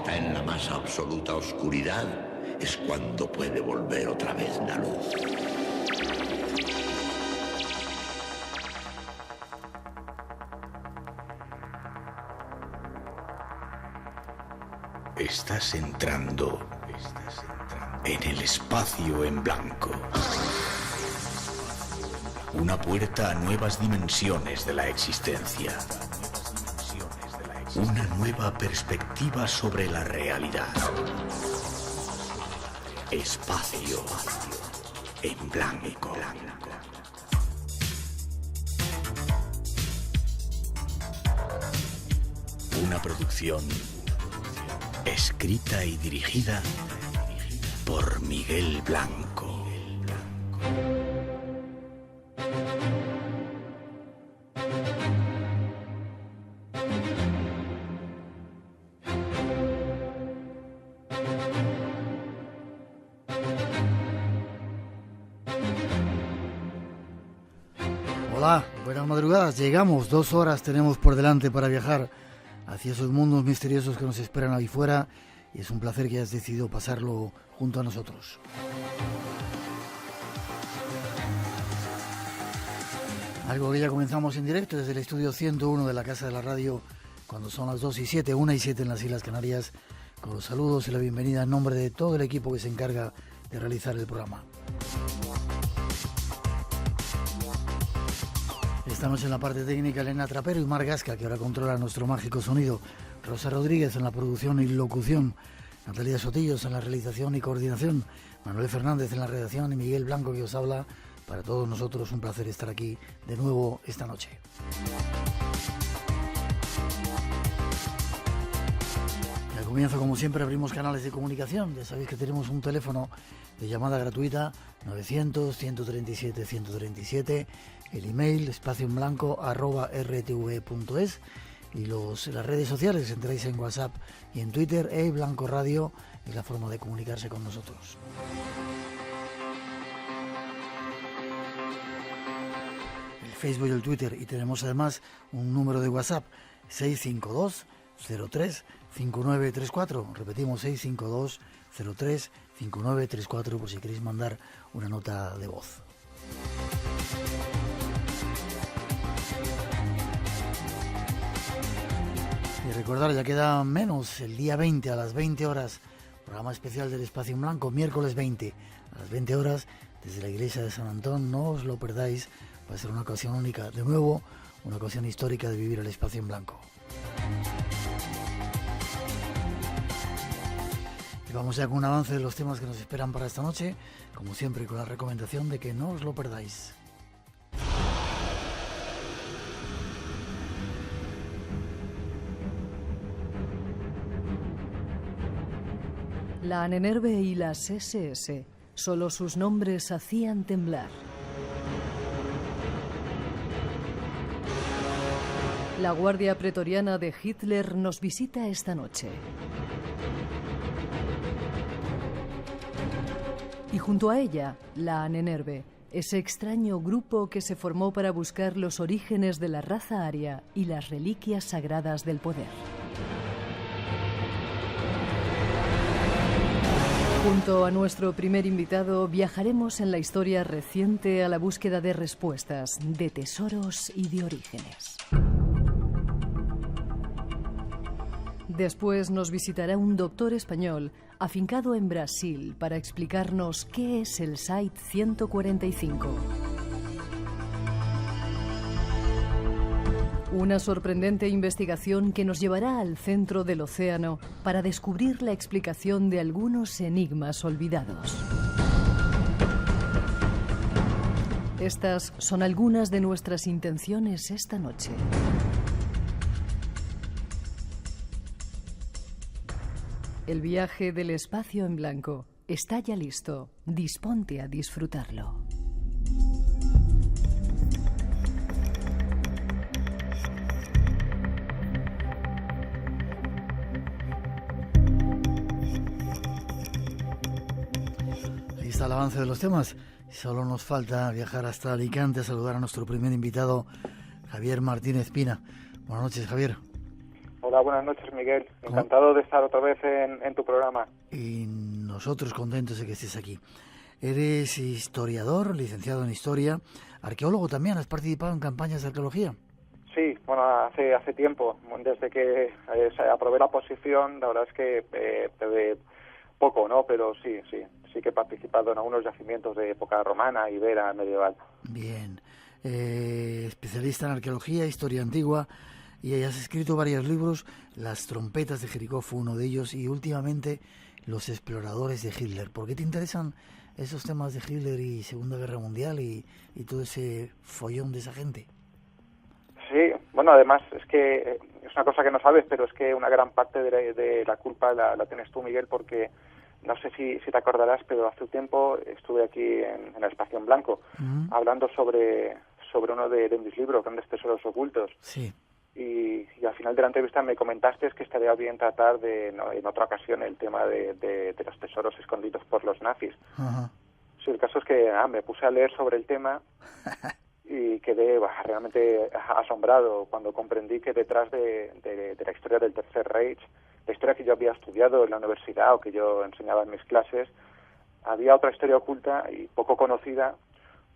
está en la más absoluta oscuridad, es cuando puede volver otra vez la luz. Estás entrando en el espacio en blanco. Una puerta a nuevas dimensiones de la existencia. Una nueva perspectiva sobre la realidad. Espacio en blanco. Una producción escrita y dirigida por Miguel Blanco. Hola, buenas madrugadas. Llegamos, 2 horas tenemos por delante para viajar hacia esos mundos misteriosos que nos esperan ahí fuera, y es un placer que hayas decidido pasarlo junto a nosotros. Algo que ya comenzamos en directo desde el estudio 101 de la Casa de la Radio, cuando son las 2:07, 1:07 en las Islas Canarias, con los saludos y la bienvenida en nombre de todo el equipo que se encarga de realizar el programa. Esta noche en la parte técnica Elena Trapero y Mar Gasca, que ahora controla nuestro mágico sonido. Rosa Rodríguez en la producción y locución. Natalia Sotillos en la realización y coordinación. Manuel Fernández en la redacción y Miguel Blanco que os habla. Para todos nosotros un placer estar aquí de nuevo esta noche. Y al comienzo, como siempre, abrimos canales de comunicación. Ya sabéis que tenemos un teléfono de llamada gratuita 900-137-137, el email espacioenblanco@rtv.es y las redes sociales. Entráis en WhatsApp y en Twitter, Blanco Radio, es la forma de comunicarse con nosotros. El Facebook y el Twitter, y tenemos además un número de WhatsApp 652 03 5934. Repetimos, 652 03 5934 por si queréis mandar una nota de voz. Y recordar, ya queda menos, el día 20 a las 20 horas, programa especial del Espacio en Blanco, miércoles 20 a las 20 horas, desde la iglesia de San Antón. No os lo perdáis, va a ser una ocasión única, de nuevo, una ocasión histórica de vivir el Espacio en Blanco. Y vamos ya con un avance de los temas que nos esperan para esta noche, como siempre con la recomendación de que no os lo perdáis. La Anenerve y las SS, solo sus nombres hacían temblar. La Guardia Pretoriana de Hitler nos visita esta noche. Y junto a ella, la Anenerve, ese extraño grupo que se formó para buscar los orígenes de la raza aria y las reliquias sagradas del poder. Junto a nuestro primer invitado viajaremos en la historia reciente a la búsqueda de respuestas, de tesoros y de orígenes. Después nos visitará un doctor español afincado en Brasil para explicarnos qué es el Site 145. Una sorprendente investigación que nos llevará al centro del océano para descubrir la explicación de algunos enigmas olvidados. Estas son algunas de nuestras intenciones esta noche. El viaje del Espacio en Blanco está ya listo. Disponte a disfrutarlo. Al avance de los temas, solo nos falta viajar hasta Alicante a saludar a nuestro primer invitado, Javier Martínez Pina. Buenas noches, Javier. Hola, buenas noches, Miguel. Encantado de estar otra vez en tu programa. Y nosotros contentos de que estés aquí. Eres historiador, licenciado en Historia, arqueólogo también. ¿Has participado en campañas de arqueología? Sí, bueno, hace tiempo, desde que aprobé la oposición, la verdad es que poco, ¿no? Pero sí que he participado en algunos yacimientos de época romana, ibera, medieval. Bien. Especialista en arqueología, historia antigua, y has escrito varios libros. Las trompetas de Jericó fue uno de ellos, y últimamente Los exploradores de Hitler. ¿Por qué te interesan esos temas de Hitler y Segunda Guerra Mundial y todo ese follón de esa gente? Sí, bueno, además es que es una cosa que no sabes, pero es que una gran parte de la culpa la tienes tú, Miguel, porque no sé si te acordarás, pero hace un tiempo estuve aquí en el Espacio en Blanco hablando sobre uno de mis libros, Grandes Tesoros Ocultos. Sí. Y al final de la entrevista me comentaste que estaría bien tratar en otra ocasión el tema de los tesoros escondidos por los nazis. Ajá. Sí, el caso es que me puse a leer sobre el tema y quedé realmente asombrado cuando comprendí que detrás de la historia del Tercer Reich, la historia que yo había estudiado en la universidad o que yo enseñaba en mis clases, había otra historia oculta y poco conocida,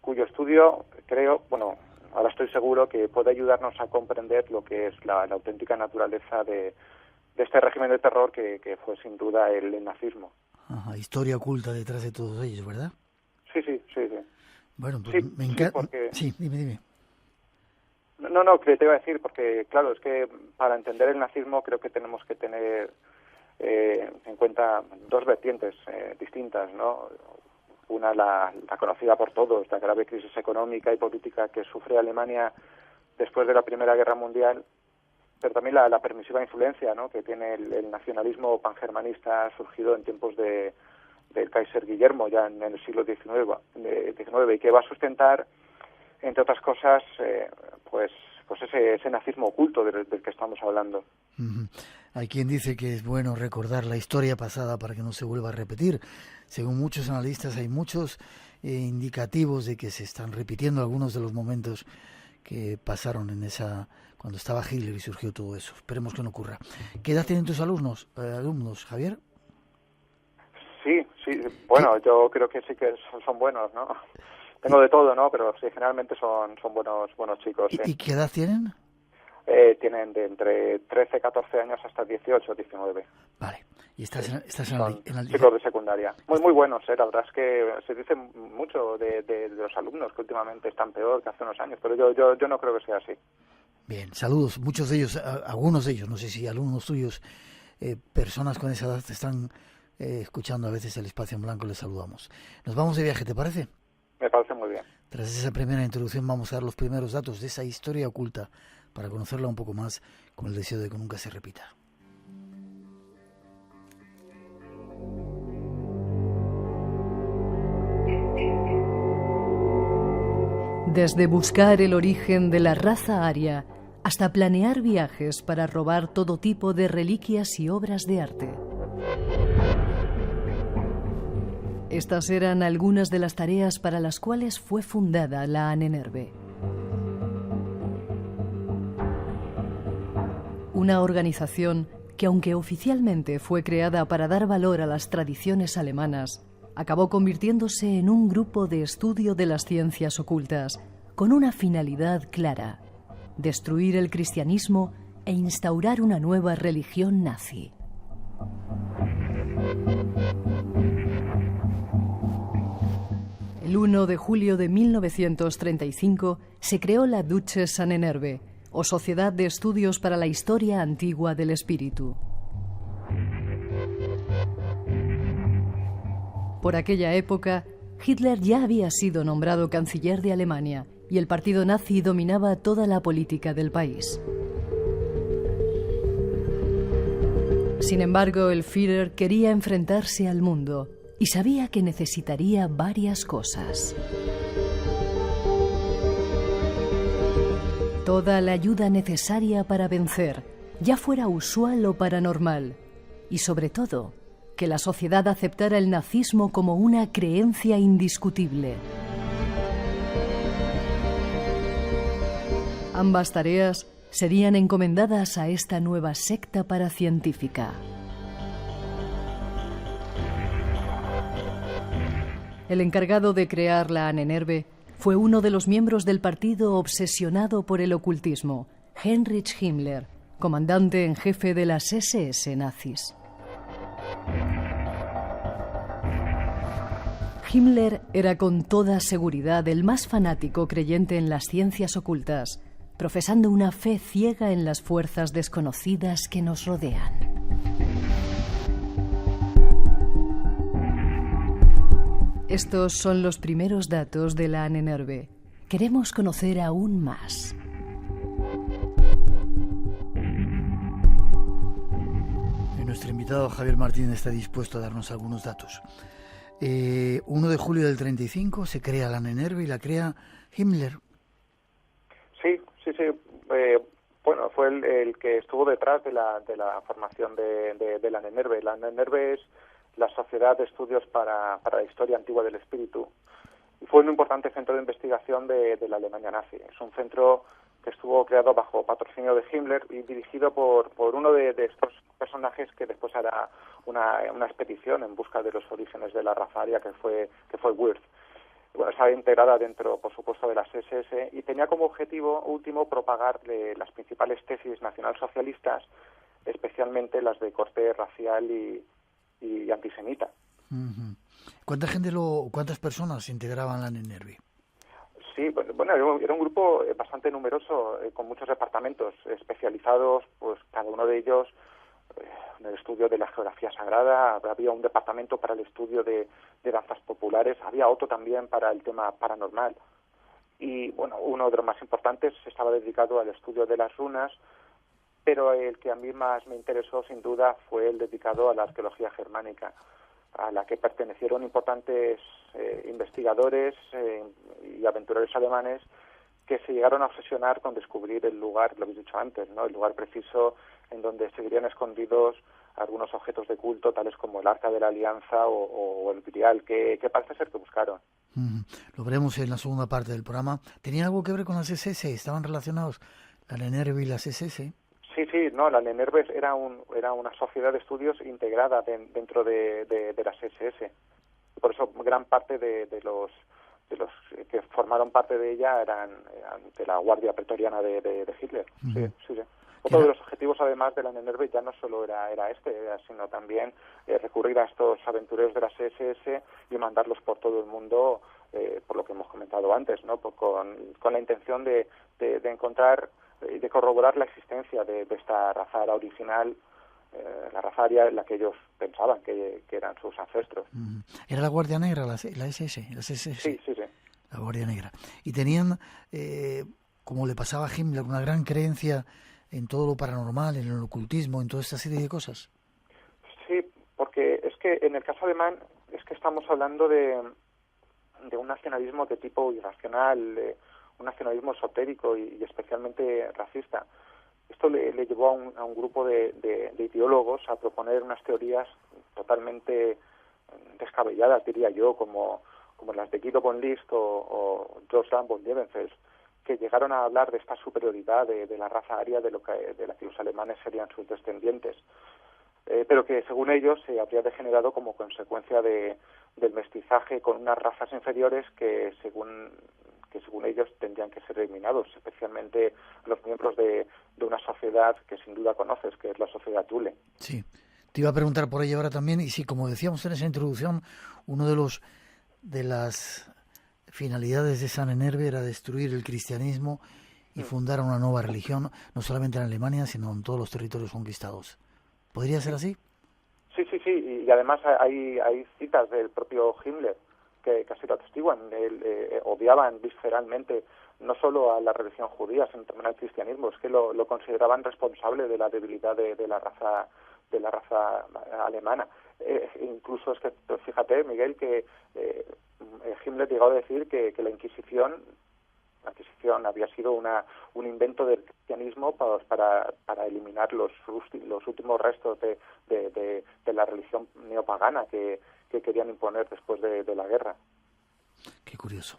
cuyo estudio creo, bueno, ahora estoy seguro que puede ayudarnos a comprender lo que es la auténtica naturaleza de este régimen de terror que fue sin duda el nazismo. Ajá, historia oculta detrás de todos ellos, ¿verdad? Sí. Bueno, pues sí, me encanta. Porque... Sí, dime. No, que te iba a decir, porque claro, es que para entender el nazismo creo que tenemos que tener en cuenta dos vertientes distintas, ¿no? Una, la conocida por todos, la grave crisis económica y política que sufre Alemania después de la Primera Guerra Mundial, pero también la permisiva influencia, ¿no?, que tiene el nacionalismo pangermanista surgido en tiempos del Kaiser Guillermo, ya en el siglo XIX, y que va a sustentar, entre otras cosas, pues ese nazismo oculto del que estamos hablando. Uh-huh. Hay quien dice que es bueno recordar la historia pasada para que no se vuelva a repetir. Según muchos analistas, hay muchos indicativos de que se están repitiendo algunos de los momentos que pasaron cuando estaba Hitler y surgió todo eso. Esperemos que no ocurra. ¿Qué edad tienen tus alumnos, Javier? Sí, bueno, yo creo que sí que son buenos, ¿no? Tengo de todo, ¿no? Pero sí, generalmente son buenos chicos. ¿Sí? ¿Y qué edad tienen? Tienen de entre 13, 14 años hasta 18, 19. Vale. ¿Y estás en el chicos de secundaria. Muy buenos, la verdad es que se dice mucho de los alumnos que últimamente están peor que hace unos años, pero yo no creo que sea así. Bien, saludos. Muchos de ellos, algunos de ellos, no sé si alumnos tuyos, personas con esa edad te están escuchando a veces el Espacio en Blanco, les saludamos. Nos vamos de viaje, ¿te parece? Me parece muy bien. Tras esa primera introducción vamos a dar los primeros datos de esa historia oculta para conocerla un poco más, con el deseo de que nunca se repita. Desde buscar el origen de la raza aria hasta planear viajes para robar todo tipo de reliquias y obras de arte. Estas eran algunas de las tareas para las cuales fue fundada la Ahnenerbe. Una organización que, aunque oficialmente fue creada para dar valor a las tradiciones alemanas, acabó convirtiéndose en un grupo de estudio de las ciencias ocultas, con una finalidad clara: destruir el cristianismo e instaurar una nueva religión nazi. El 1 de julio de 1935 se creó la Deutsches Ahnenerbe, o Sociedad de Estudios para la Historia Antigua del Espíritu. Por aquella época, Hitler ya había sido nombrado canciller de Alemania y el partido nazi dominaba toda la política del país. Sin embargo, el Führer quería enfrentarse al mundo y sabía que necesitaría varias cosas. Toda la ayuda necesaria para vencer, ya fuera usual o paranormal, y sobre todo, que la sociedad aceptara el nazismo como una creencia indiscutible. Ambas tareas serían encomendadas a esta nueva secta paracientífica. El encargado de crear la Ahnenerbe fue uno de los miembros del partido obsesionado por el ocultismo, Heinrich Himmler, comandante en jefe de las SS nazis. Himmler era con toda seguridad el más fanático creyente en las ciencias ocultas, profesando una fe ciega en las fuerzas desconocidas que nos rodean. Estos son los primeros datos de la Ahnenerbe. Queremos conocer aún más. Nuestro invitado Javier Martín está dispuesto a darnos algunos datos. 1 de julio del 35 se crea la Ahnenerbe y la crea Himmler. Sí. Bueno, fue el que estuvo detrás de la formación de la Ahnenerbe. La Ahnenerbe es la Sociedad de Estudios para la Historia Antigua del Espíritu. Y fue un importante centro de investigación de la Alemania nazi. Es un centro que estuvo creado bajo patrocinio de Himmler y dirigido por uno de estos personajes que después hará una expedición en busca de los orígenes de la raza aria, que fue Wirth. Bueno, estaba integrada dentro, por supuesto, de las SS y tenía como objetivo último propagar las principales tesis nacionalsocialistas, especialmente las de corte racial y antisemita. Uh-huh. ¿Cuántas personas integraban la Ahnenerbe? Sí, bueno, era un grupo bastante numeroso, con muchos departamentos especializados, pues cada uno de ellos en el estudio de la geografía sagrada. Había un departamento para el estudio de danzas populares, había otro también para el tema paranormal. Y bueno, uno de los más importantes estaba dedicado al estudio de las runas, pero el que a mí más me interesó sin duda fue el dedicado a la arqueología germánica, a la que pertenecieron importantes investigadores y aventureros alemanes que se llegaron a obsesionar con descubrir el lugar, lo habéis dicho antes, ¿no? El lugar preciso en donde seguirían escondidos algunos objetos de culto, tales como el Arca de la Alianza o el Grial, que parece ser que buscaron. Lo veremos en la segunda parte del programa. ¿Tenía algo que ver con las SS? ¿Estaban relacionados la Ahnenerbe y las SS? Sí, no, la Ahnenerbe era una sociedad de estudios integrada dentro de las SS. Por eso gran parte de los que formaron parte de ella eran de la Guardia Pretoriana de Hitler. Uh-huh. Sí. Otro de los objetivos, además de la Ahnenerbe, ya no solo era sino también recurrir a estos aventureros de las SS y mandarlos por todo el mundo, por lo que hemos comentado antes, ¿no? Con la intención de encontrar y de corroborar la existencia de esta raza aria original, la raza aria en la que ellos pensaban que eran sus ancestros. ¿Era la Guardia Negra, la SS? Sí. La Guardia Negra. Y tenían, como le pasaba a Himmler, una gran creencia en todo lo paranormal, en el ocultismo, en toda esta serie de cosas. Sí, porque es que en el caso alemán es que estamos hablando de un nacionalismo de tipo irracional, un nacionalismo esotérico y especialmente racista. Esto le llevó a un grupo de ideólogos a proponer unas teorías totalmente descabelladas, diría yo, como las de Guido von List o Joseph von Liebenfels, que llegaron a hablar de esta superioridad de la raza aria de la que los alemanes serían sus descendientes, pero que según ellos se habría degenerado como consecuencia del mestizaje con unas razas inferiores que según ellos tendrían que ser eliminados, especialmente los miembros de una sociedad que sin duda conoces, que es la sociedad Thule. Sí, te iba a preguntar por ello ahora también, y sí, como decíamos en esa introducción, uno de las finalidades de esa Ahnenerbe era destruir el cristianismo y fundar una nueva religión, no solamente en Alemania, sino en todos los territorios conquistados. ¿Podría ser así? Sí, y además hay citas del propio Himmler que así lo atestiguan. Odiaban visceralmente no solo a la religión judía, sino también al cristianismo. Es que lo consideraban responsable de la debilidad de la raza alemana. Incluso es que, fíjate, Miguel, que Himmler llegó a decir que la Inquisición había sido un invento del cristianismo para eliminar los últimos restos de la religión neopagana que querían imponer después de la guerra. Qué curioso.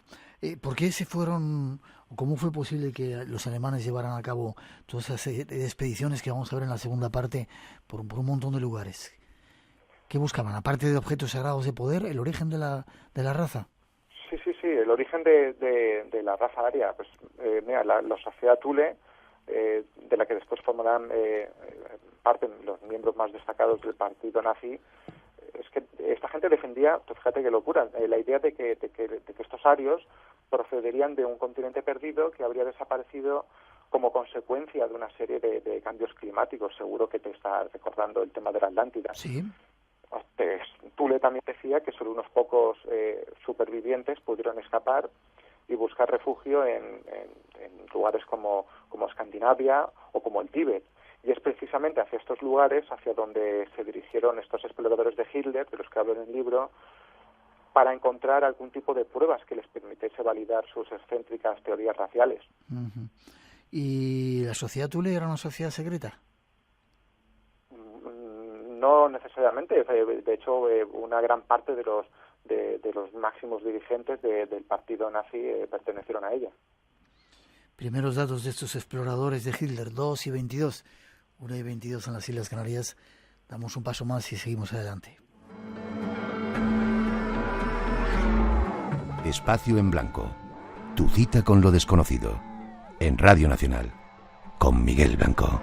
¿Por qué se fueron, o cómo fue posible que los alemanes llevaran a cabo todas esas expediciones que vamos a ver en la segunda parte por un montón de lugares? ¿Qué buscaban? Aparte de objetos sagrados de poder, el origen de la raza. Sí, el origen de la raza aria. Pues mira, la sociedad Thule, de la que después formarán parte los miembros más destacados del partido nazi, es que esta gente defendía, pues fíjate qué locura, la idea de que estos arios procederían de un continente perdido que habría desaparecido como consecuencia de una serie de cambios climáticos. Seguro que te estás recordando el tema de la Atlántida. Sí. Thule también decía que solo unos pocos supervivientes pudieron escapar y buscar refugio en lugares como Escandinavia o como el Tíbet. Y es precisamente hacia estos lugares hacia donde se dirigieron estos exploradores de Hitler, de los que hablo en el libro, para encontrar algún tipo de pruebas que les permitiese validar sus excéntricas teorías raciales. Uh-huh. ¿Y la sociedad Thule era una sociedad secreta? No necesariamente. De hecho, una gran parte de los máximos dirigentes del partido nazi pertenecieron a ella. Primeros datos de estos exploradores de Hitler, 2 y 22. 1 y 22 en las Islas Canarias. Damos un paso más y seguimos adelante. Espacio en Blanco. Tu cita con lo desconocido. En Radio Nacional. Con Miguel Blanco.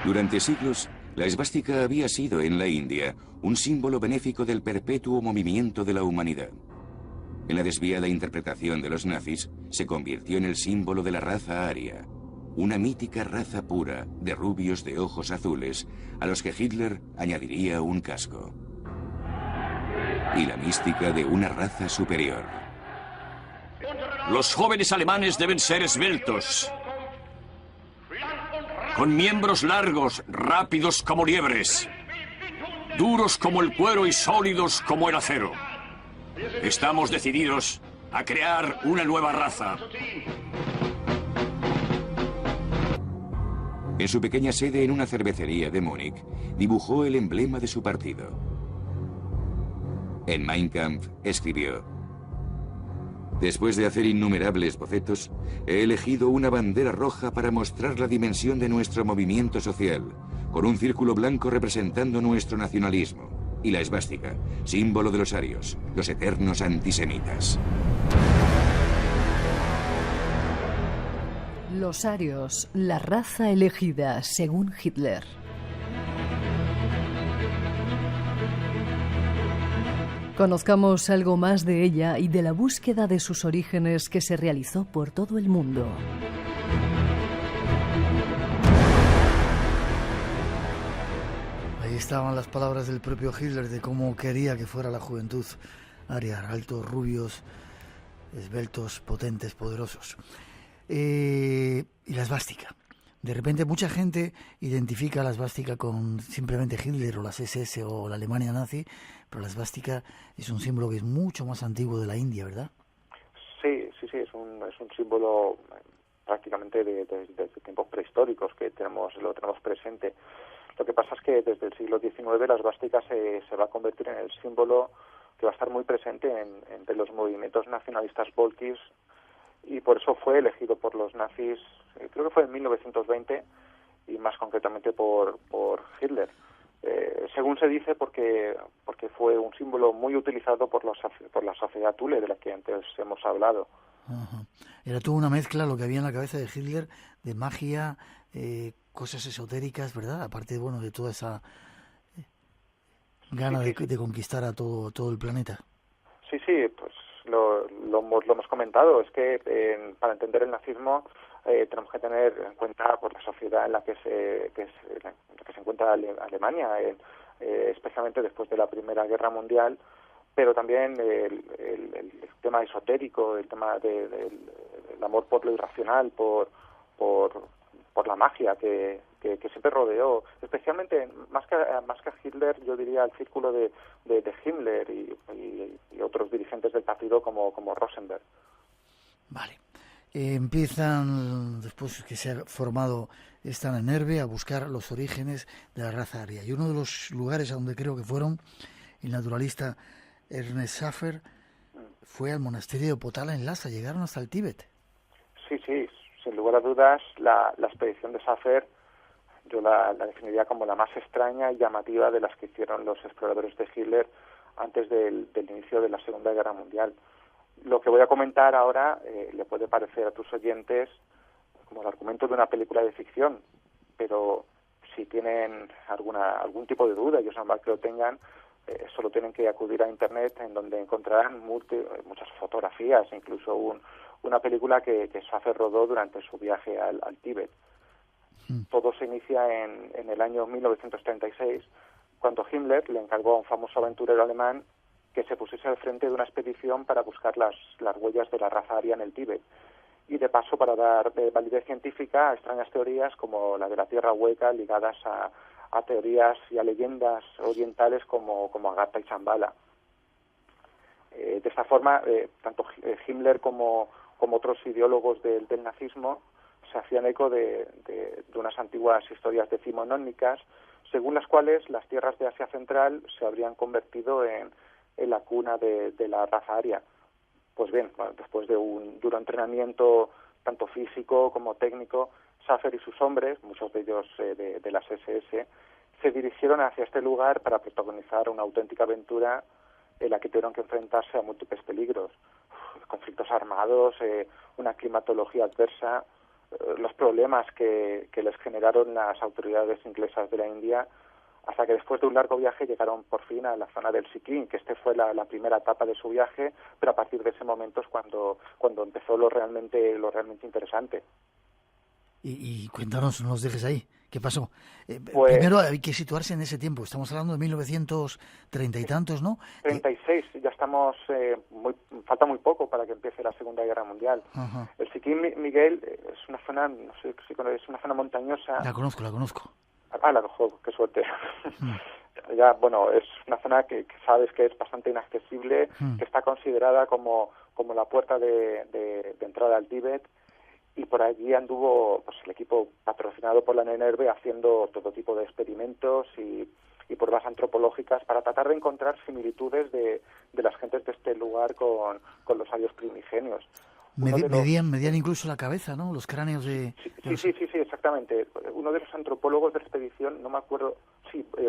Durante siglos, la esvástica había sido en la India un símbolo benéfico del perpetuo movimiento de la humanidad. En la desviada interpretación de los nazis, se convirtió en el símbolo de la raza aria, una mítica raza pura de rubios de ojos azules a los que Hitler añadiría un casco. Y la mística de una raza superior. Los jóvenes alemanes deben ser esbeltos, con miembros largos, rápidos como liebres, duros como el cuero y sólidos como el acero. Estamos decididos a crear una nueva raza. En su pequeña sede en una cervecería de Múnich, dibujó el emblema de su partido. En Mein Kampf escribió: después de hacer innumerables bocetos, he elegido una bandera roja para mostrar la dimensión de nuestro movimiento social, con un círculo blanco representando nuestro nacionalismo, y la esvástica, símbolo de los arios, los eternos antisemitas. Los arios, la raza elegida según Hitler. Conozcamos algo más de ella y de la búsqueda de sus orígenes que se realizó por todo el mundo. Ahí estaban las palabras del propio Hitler de cómo quería que fuera la juventud aria, altos, rubios, esbeltos, potentes, poderosos. Y la esvástica. De repente mucha gente identifica la esvástica con simplemente Hitler o las SS o la Alemania nazi, pero la esvástica es un símbolo que es mucho más antiguo de la India, ¿verdad? Sí, es un símbolo prácticamente de tiempos prehistóricos que lo tenemos presente. Lo que pasa es que desde el siglo XIX la esvástica se va a convertir en el símbolo que va a estar muy presente entre los movimientos nacionalistas volkis, y por eso fue elegido por los nazis, creo que fue en 1920, y más concretamente por Hitler. Según se dice, porque fue un símbolo muy utilizado por la sociedad Thule, de la que antes hemos hablado. Ajá. Era toda una mezcla lo que había en la cabeza de Hitler, de magia, cosas esotéricas, ¿verdad? Aparte, bueno, de toda esa gana de conquistar a todo el planeta. Sí, pues lo hemos comentado. Es que para entender el nazismo tenemos que tener en cuenta pues la sociedad en la que se encuentra Alemania, especialmente después de la Primera Guerra Mundial, pero también el tema esotérico, el tema del amor por lo irracional, por la magia que siempre rodeó, especialmente más que a Hitler, yo diría al círculo de Himmler y otros dirigentes del partido como Rosenberg. Vale. empiezan, después que se ha formado esta NERVE, a buscar los orígenes de la raza aria. Y uno de los lugares a donde creo que fueron, el naturalista Ernest Schaffer, fue al monasterio de Potala en Lhasa. Llegaron hasta el Tíbet. Sí, sin lugar a dudas, la expedición de Schaffer yo la definiría como la más extraña y llamativa de las que hicieron los exploradores de Hitler antes del inicio de la Segunda Guerra Mundial. Lo que voy a comentar ahora le puede parecer a tus oyentes como el argumento de una película de ficción, pero si tienen algún tipo de duda, y es normal que lo tengan, solo tienen que acudir a Internet, en donde encontrarán muchas fotografías, incluso una película que Schaffer rodó durante su viaje al Tíbet. Todo se inicia en el año 1936, cuando Himmler le encargó a un famoso aventurero alemán que se pusiese al frente de una expedición para buscar las huellas de la raza aria en el Tíbet, y de paso para dar validez científica a extrañas teorías como la de la tierra hueca, ligadas a teorías y a leyendas orientales como Agartha y Shambhala. De esta forma, tanto Himmler como otros ideólogos del nazismo se hacían eco de unas antiguas historias decimonónicas, según las cuales las tierras de Asia Central se habrían convertido en la cuna de la raza aria. Pues bien, después de un duro entrenamiento tanto físico como técnico, Schaffer y sus hombres, muchos de ellos de las SS, se dirigieron hacia este lugar para protagonizar una auténtica aventura en la que tuvieron que enfrentarse a múltiples peligros, conflictos armados, una climatología adversa, los problemas que les generaron las autoridades inglesas de la India, hasta que después de un largo viaje llegaron por fin a la zona del Sikkim, que fue la primera etapa de su viaje, pero a partir de ese momento es cuando empezó lo realmente interesante. Y cuéntanos, no nos dejes ahí. ¿Qué pasó? Pues, primero hay que situarse en ese tiempo. Estamos hablando de 1930 y tantos, ¿no? 36, ya estamos... falta muy poco para que empiece la Segunda Guerra Mundial. Ajá. El Sikkim, Miguel, es una zona, no sé si conoces, es una zona montañosa. La conozco. Qué suerte. Ya, bueno, es una zona que sabes que es bastante inaccesible, que está considerada como la puerta de entrada al Tíbet, y por allí anduvo pues el equipo patrocinado por la NERVE haciendo todo tipo de experimentos y pruebas antropológicas para tratar de encontrar similitudes de las gentes de este lugar con los arios primigenios. Medían incluso la cabeza, ¿no? Los cráneos de... Sí, exactamente. Uno de los antropólogos de la expedición, no me acuerdo,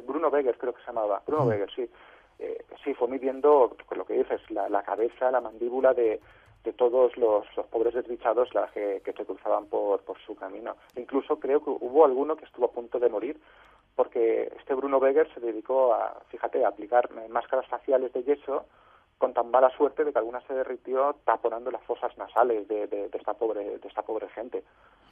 Bruno Beger creo que se llamaba, Bruno Beger, sí, fue midiendo, lo que dices, la cabeza, la mandíbula de todos los pobres desdichados que se cruzaban por su camino. Incluso creo que hubo alguno que estuvo a punto de morir, porque este Bruno Beger se dedicó a aplicar máscaras faciales de yeso con tan mala suerte de que alguna se derritió taponando las fosas nasales de esta pobre gente.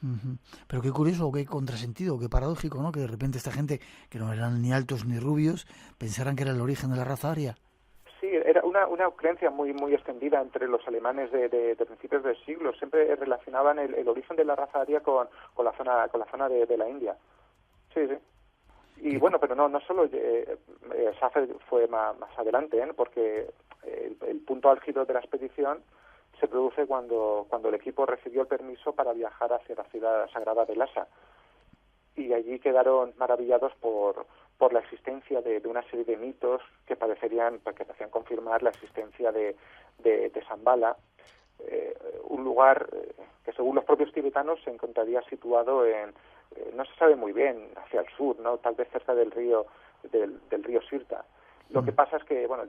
Uh-huh. Pero qué curioso, qué contrasentido, qué paradójico, ¿no? Que de repente esta gente, que no eran ni altos ni rubios, pensaran que era el origen de la raza aria. Sí, era una creencia muy extendida entre los alemanes de principios del siglo. Siempre relacionaban el origen de la raza aria con la zona de la India. Sí. Y bueno, pero no solo Schaffer fue más adelante, porque el punto álgido de la expedición se produce cuando el equipo recibió el permiso para viajar hacia la ciudad sagrada de Lhasa. Y allí quedaron maravillados por la existencia de una serie de mitos que parecían confirmar la existencia de Shambhala, un lugar que según los propios tibetanos se encontraría situado no se sabe muy bien, hacia el sur, ¿no? Tal vez cerca del río Sirta. Lo que pasa es que, bueno,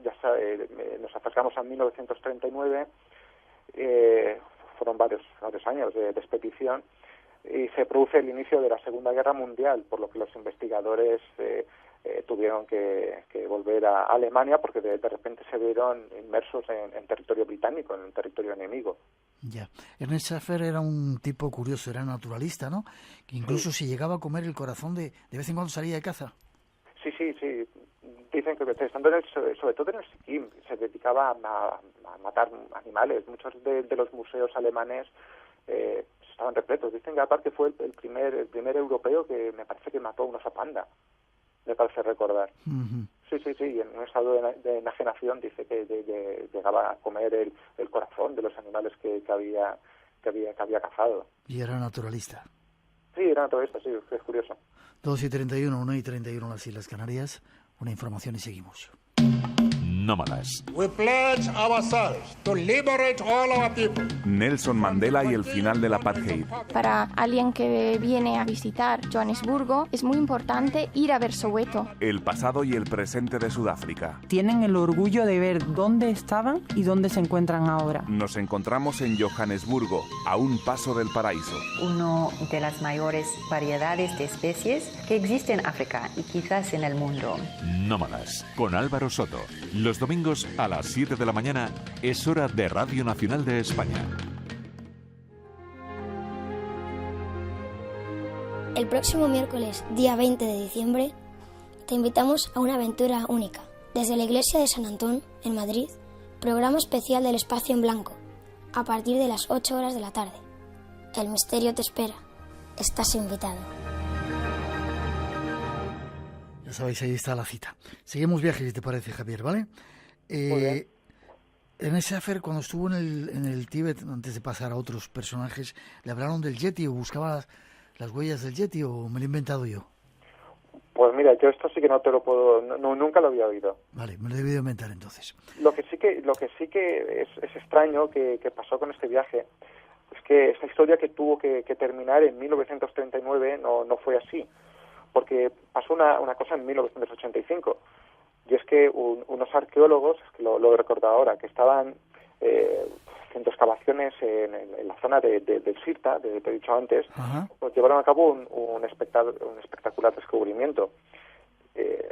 ya sabe, nos acercamos a 1939, fueron varios años de expedición, y se produce el inicio de la Segunda Guerra Mundial, por lo que los investigadores tuvieron que volver a Alemania porque de repente se vieron inmersos en territorio británico, en territorio enemigo. Ya. Ernest Schaffer era un tipo curioso, era naturalista, ¿no? Que incluso se llegaba a comer el corazón de vez en cuando salía de caza. Sí. Dicen que estando sobre todo en el Sikkim se dedicaba a matar animales. Muchos de los museos alemanes estaban repletos. Dicen que aparte fue el primer europeo que me parece que mató a un oso panda. Me parece recordar. Uh-huh. Sí, y en un estado de enajenación dice que llegaba a comer el corazón de los animales que había cazado. Y era naturalista. Sí, era naturalista, sí, es curioso. 2:31, 1:31 en las Islas Canarias. Una información y seguimos. Nómadas. We pledge ourselves to liberate all our people. Nelson Mandela y el final del apartheid. Para alguien que viene a visitar Johannesburgo es muy importante ir a ver Soweto. El pasado y el presente de Sudáfrica. Tienen el orgullo de ver dónde estaban y dónde se encuentran ahora. Nos encontramos en Johannesburgo, a un paso del paraíso. Una de las mayores variedades de especies que existe en África y quizás en el mundo. Nómadas, con Álvaro Soto. Los domingos a las 7 de la mañana es hora de Radio Nacional de España. El próximo miércoles, día 20 de diciembre, te invitamos a una aventura única. Desde la iglesia de San Antón, en Madrid, programa especial del Espacio en Blanco, a partir de las 8 horas de la tarde. El misterio te espera. Estás invitado. Ya sabéis, ahí está la cita. Seguimos viajes, si te parece, Javier, ¿vale? Muy bien. En ese afer, cuando estuvo en el Tíbet, antes de pasar a otros personajes, ¿le hablaron del Yeti o buscaba las huellas del Yeti o me lo he inventado yo? Pues mira, yo esto sí que no te lo puedo, nunca lo había oído. Vale, me lo he debido inventar entonces. Lo que sí que es extraño que pasó con este viaje es que esta historia que tuvo que terminar en 1939 no fue así. Porque pasó una cosa en 1985, y es que unos arqueólogos, que lo he recordado ahora, que estaban haciendo excavaciones en la zona del Sirta, te he dicho antes, pues llevaron a cabo un espectacular descubrimiento.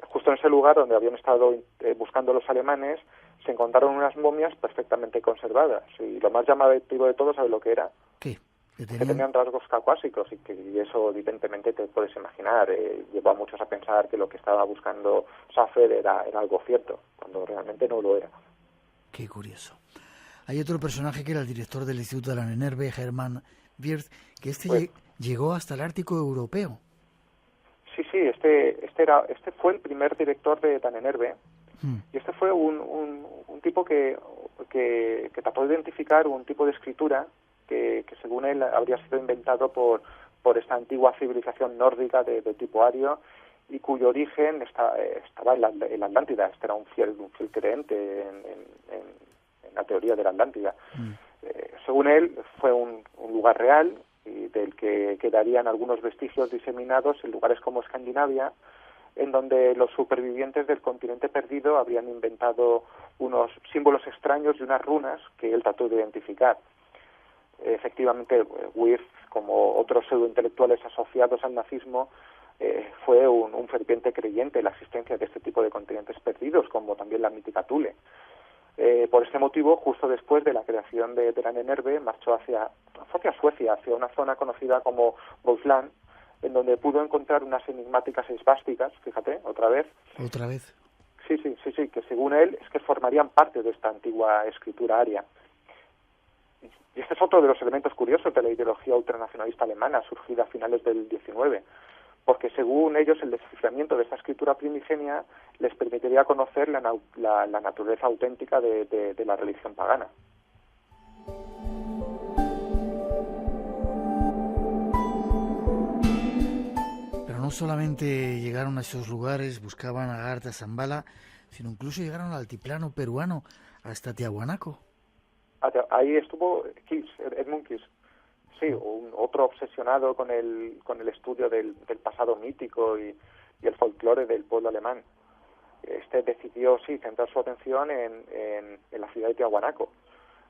Justo en ese lugar donde habían estado buscando los alemanes, se encontraron unas momias perfectamente conservadas, y lo más llamativo de todo, ¿sabes lo que era? ¿Qué? Que tenían rasgos caucásicos y eso evidentemente te puedes imaginar, llevó a muchos a pensar que lo que estaba buscando Schaffer era algo cierto, cuando realmente no lo era. Qué curioso. Hay otro personaje que era el director del Instituto de la Nennerve, Hermann Wirth, que llegó hasta el Ártico europeo. Sí, este fue el primer director de Danenerve, y este fue un tipo que trató de identificar un tipo de escritura que según él habría sido inventado por esta antigua civilización nórdica de tipo ario y cuyo origen estaba en la Atlántida. Este era un fiel creyente en la teoría de la Atlántida. Según él, fue un lugar real y del que quedarían algunos vestigios diseminados en lugares como Escandinavia, en donde los supervivientes del continente perdido habrían inventado unos símbolos extraños y unas runas que él trató de identificar. Efectivamente, Wirth, como otros pseudointelectuales asociados al nazismo, fue un ferviente creyente en la existencia de este tipo de continentes perdidos, como también la mítica Thule. Por este motivo, justo después de la creación de la Nennerve, marchó hacia Suecia, hacia una zona conocida como Bohuslän, en donde pudo encontrar unas enigmáticas esvásticas, fíjate, otra vez. ¿Otra vez? Sí, que según él es que formarían parte de esta antigua escritura aria. Y este es otro de los elementos curiosos de la ideología ultranacionalista alemana, surgida a finales del 19, porque según ellos el desciframiento de esta escritura primigenia les permitiría conocer la naturaleza auténtica de la religión pagana. Pero no solamente llegaron a esos lugares, buscaban a Agartha, Zambala, sino incluso llegaron al altiplano peruano, hasta Tiahuanaco. Ahí estuvo Edmund Kiss, sí, otro obsesionado con el estudio del pasado mítico y el folclore del pueblo alemán. Este decidió, centrar su atención en la ciudad de Tiahuanaco,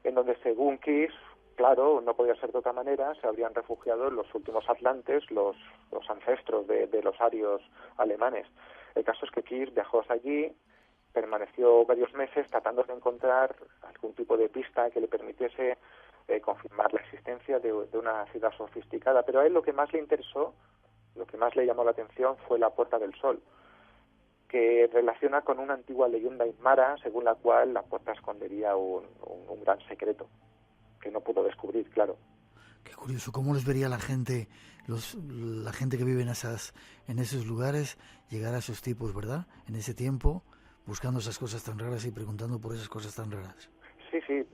en donde, según Kiss, claro, no podía ser de otra manera, se habrían refugiado los últimos atlantes, los ancestros de los arios alemanes. El caso es que Kiss viajó hasta allí, permaneció varios meses tratando de encontrar algún tipo de pista que le permitiese confirmar la existencia de una ciudad sofisticada, pero a él lo que más le interesó, lo que más le llamó la atención fue la Puerta del Sol, que relaciona con una antigua leyenda aymara según la cual la puerta escondería un gran secreto que no pudo descubrir, claro. Qué curioso, ¿cómo les vería la gente, la gente que vive en esos lugares, llegar a esos tipos, ¿verdad? En ese tiempo, buscando esas cosas tan raras y preguntando por esas cosas tan raras. Sí,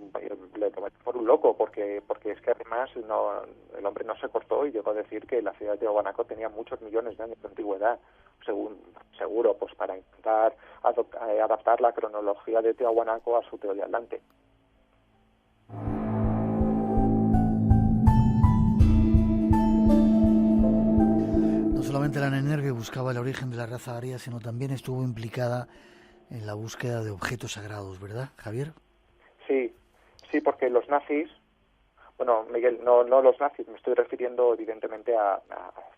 le tomé por un loco, porque es que además el hombre no se cortó y llegó a decir que la ciudad de Tiahuanaco tenía muchos millones de años de antigüedad, seguro, pues para intentar adaptar la cronología de Tiahuanaco a su teoría atlante. No solamente la Nenerve buscaba el origen de la raza aria, sino también estuvo implicada en la búsqueda de objetos sagrados, ¿verdad, Javier? Sí, porque los nazis, bueno, Miguel, no los nazis, me estoy refiriendo evidentemente a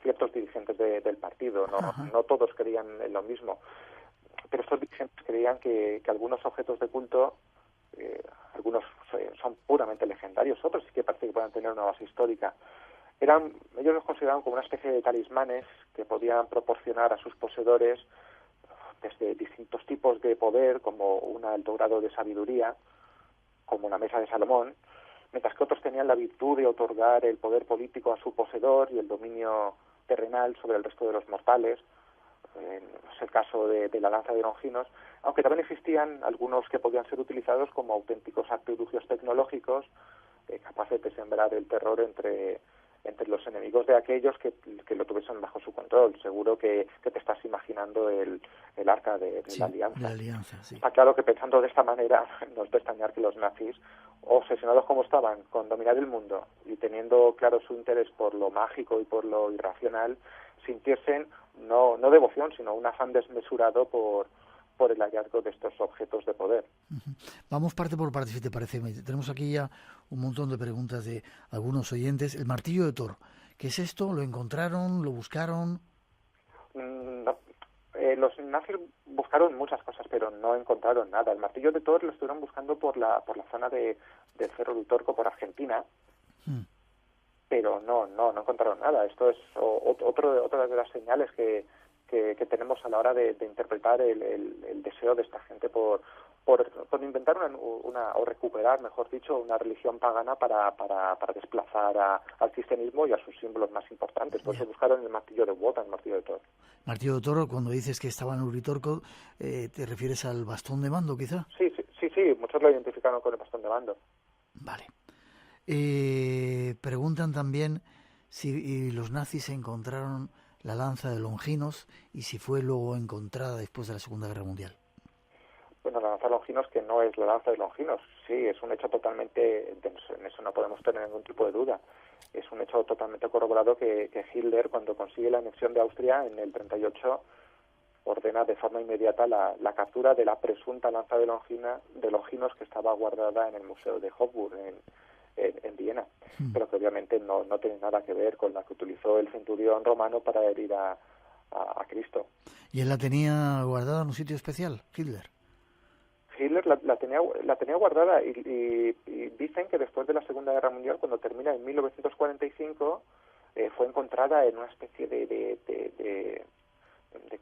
ciertos dirigentes del partido, no todos creían en lo mismo, pero estos dirigentes creían que algunos objetos de culto, algunos son puramente legendarios, otros sí que parece que puedan tener una base histórica. Ellos los consideraban como una especie de talismanes que podían proporcionar a sus poseedores desde distintos tipos de poder, como un alto grado de sabiduría, como la mesa de Salomón, mientras que otros tenían la virtud de otorgar el poder político a su poseedor y el dominio terrenal sobre el resto de los mortales. Es el caso de la lanza de Longinos, aunque también existían algunos que podían ser utilizados como auténticos artilugios tecnológicos capaces de sembrar el terror entre los enemigos de aquellos que lo tuviesen bajo su control. Seguro que te estás imaginando el arca de la Alianza. De la Alianza, sí. Está claro que pensando de esta manera no es de extrañar que los nazis, obsesionados como estaban con dominar el mundo y teniendo claro su interés por lo mágico y por lo irracional, sintiesen no devoción, sino un afán desmesurado por el hallazgo de estos objetos de poder. Vamos parte por parte, si te parece. Tenemos aquí ya un montón de preguntas de algunos oyentes. El martillo de Thor, ¿qué es esto? ¿Lo encontraron? ¿Lo buscaron? No. Los nazis buscaron muchas cosas, pero no encontraron nada. El martillo de Thor lo estuvieron buscando por la zona del Cerro de Utorco, por Argentina, pero no encontraron nada. Esto es otra de las señales que tenemos a la hora de interpretar el deseo de esta gente por inventar o recuperar, mejor dicho, una religión pagana para desplazar al cristianismo y a sus símbolos más importantes. Por eso buscaron el martillo de Wotan, el martillo de Thor. Martillo de Thor, cuando dices que estaba en Uritorco, ¿te refieres al bastón de mando, quizá? Sí, muchos lo identificaron con el bastón de mando. Vale. Preguntan también si los nazis encontraron la lanza de Longinos y si fue luego encontrada después de la Segunda Guerra Mundial. Bueno, la lanza de Longinos, que no es la lanza de Longinos, sí, es un hecho totalmente, en eso no podemos tener ningún tipo de duda, es un hecho totalmente corroborado que Hitler, cuando consigue la anexión de Austria en el 38, ordena de forma inmediata la captura de la presunta lanza de Longinos que estaba guardada en el Museo de Hofburg, en Viena, pero que obviamente no tiene nada que ver con la que utilizó el centurión romano para herir a Cristo. ¿Y él la tenía guardada en un sitio especial, Hitler? Hitler la tenía guardada y dicen que después de la Segunda Guerra Mundial, cuando termina en 1945, fue encontrada en una especie de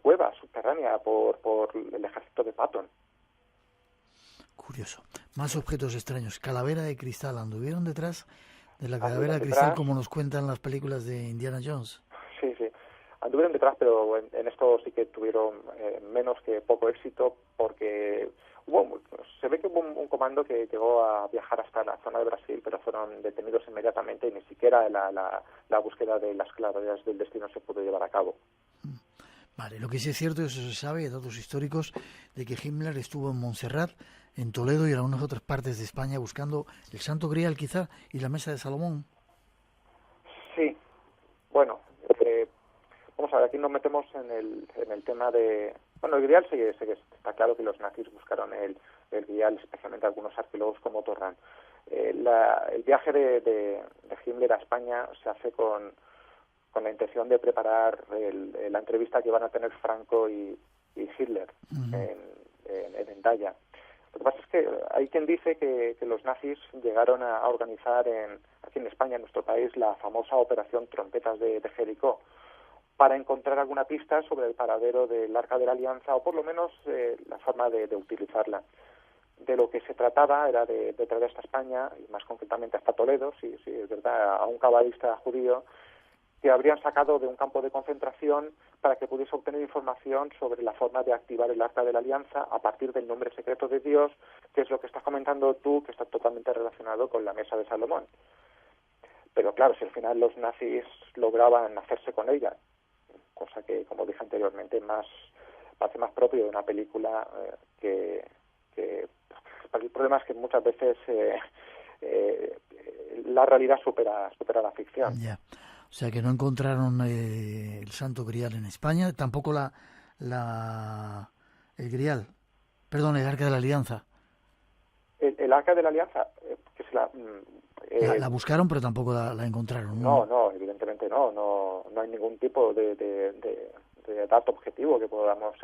cueva subterránea por el ejército de Patton. Curioso. Más objetos extraños. Calavera de cristal. ¿Anduvieron detrás de la calavera de cristal como nos cuentan las películas de Indiana Jones? Sí. Anduvieron detrás, pero en esto sí que tuvieron menos que poco éxito, porque se ve que hubo un comando que llegó a viajar hasta la zona de Brasil, pero fueron detenidos inmediatamente y ni siquiera la búsqueda de las claves del destino se pudo llevar a cabo. Vale, lo que sí es cierto, eso se sabe, hay datos históricos, de que Himmler estuvo en Montserrat, en Toledo y en algunas otras partes de España buscando el Santo Grial quizá y la mesa de Salomón. Sí, bueno, vamos a ver, aquí nos metemos en el tema de... Bueno, el Grial sí que está claro que los nazis buscaron el Grial, especialmente algunos arqueólogos como Torrán. El viaje de Himmler a España se hace con la intención de preparar la entrevista que van a tener Franco y Hitler en Endaya. Lo que pasa es que hay quien dice que los nazis llegaron a organizar aquí en España, en nuestro país, la famosa operación Trompetas de Jericó, para encontrar alguna pista sobre el paradero del Arca de la Alianza, o por lo menos la forma de utilizarla. De lo que se trataba era de traer hasta España, y más concretamente hasta Toledo, sí, es verdad, a un cabalista judío que habrían sacado de un campo de concentración para que pudiese obtener información sobre la forma de activar el Arca de la Alianza a partir del nombre secreto de Dios, que es lo que estás comentando tú, que está totalmente relacionado con la Mesa de Salomón. Pero claro, si al final los nazis lograban hacerse con ella, cosa que, como dije anteriormente, parece más propio de una película que el problema es que muchas veces la realidad supera la ficción. Ya. O sea que no encontraron el Santo Grial en España, tampoco el Grial, perdón, el Arca de la Alianza. El Arca de la Alianza, que es la buscaron, pero tampoco la encontraron. No, evidentemente no hay ningún tipo de dato objetivo que podamos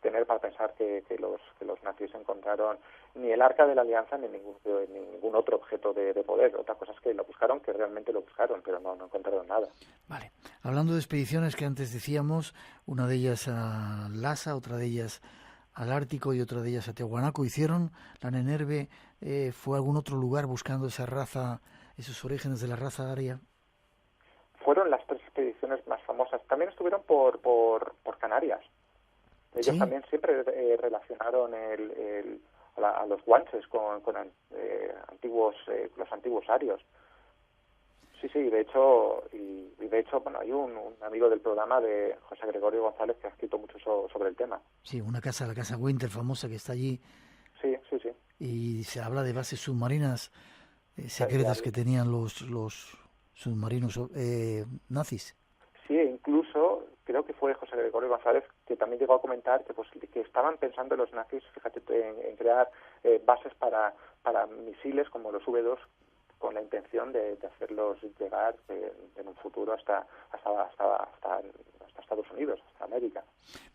tener para pensar que los nazis encontraron ni el Arca de la Alianza ni ningún otro objeto de poder. Otra cosa es que lo buscaron, que realmente lo buscaron, pero no encontraron nada. Vale. Hablando de expediciones que antes decíamos, una de ellas a Lhasa, otra de ellas al Ártico y otra de ellas a Tiahuanaco, hicieron la Nenerve, ¿fue a algún otro lugar buscando esa raza, esos orígenes de la raza aria? Fueron las 3 expediciones más famosas. También estuvieron por Canarias. Ellos también siempre relacionaron a los guanches con los antiguos arios. Sí, de hecho, bueno, hay un amigo del programa de José Gregorio González que ha escrito mucho sobre el tema. Sí, la casa Winter famosa que está allí. Sí. Y se habla de bases submarinas secretas que tenían los submarinos nazis. Sí, incluso creo que fue José Gregorio González que también llegó a comentar que estaban pensando los nazis, fíjate, en crear bases para misiles como los V2 con la intención de hacerlos llegar en un futuro hasta Estados Unidos, hasta América.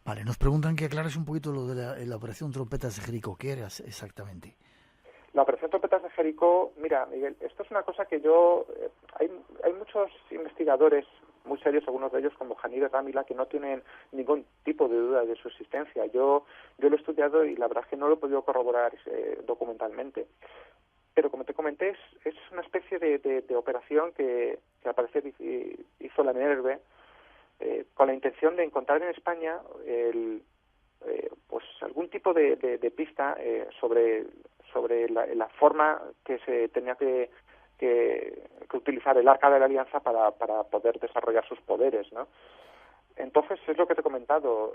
Vale, nos preguntan que aclares un poquito lo de la operación Trompetas de Jericó. ¿Qué era exactamente? La operación Trompetas de Jericó, mira, Miguel, esto es una cosa que hay muchos investigadores muy serios, algunos de ellos como Janir Ramila, que no tienen ningún tipo de duda de su existencia. Yo lo he estudiado y la verdad es que no lo he podido corroborar documentalmente. Pero como te comenté, es una especie de operación que al parecer hizo la Nenerve con la intención de encontrar en España pues algún tipo de pista sobre la forma que se tenía que utilizar el Arca de la Alianza para poder desarrollar sus poderes, ¿no? Entonces, es lo que te he comentado.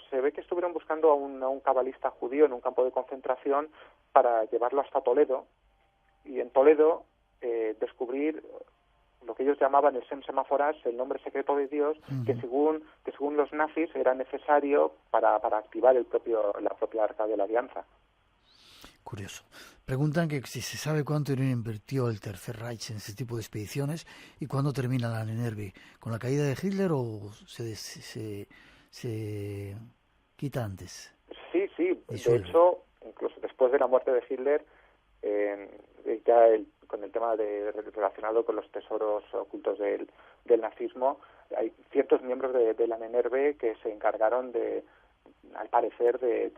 Se ve que estuvieron buscando a un cabalista judío en un campo de concentración para llevarlo hasta Toledo, y en Toledo descubrir lo que ellos llamaban el Sem Semaforas, el nombre secreto de Dios, que según los nazis era necesario para activar la propia Arca de la Alianza. Curioso. Preguntan que si se sabe cuánto dinero invirtió el Tercer Reich en ese tipo de expediciones y cuándo termina la Nenerve, ¿con la caída de Hitler o se quita antes? Sí. Disuelve. De hecho, incluso después de la muerte de Hitler, con el tema relacionado con los tesoros ocultos del nazismo, hay ciertos miembros de la Nenerve que se encargaron al parecer de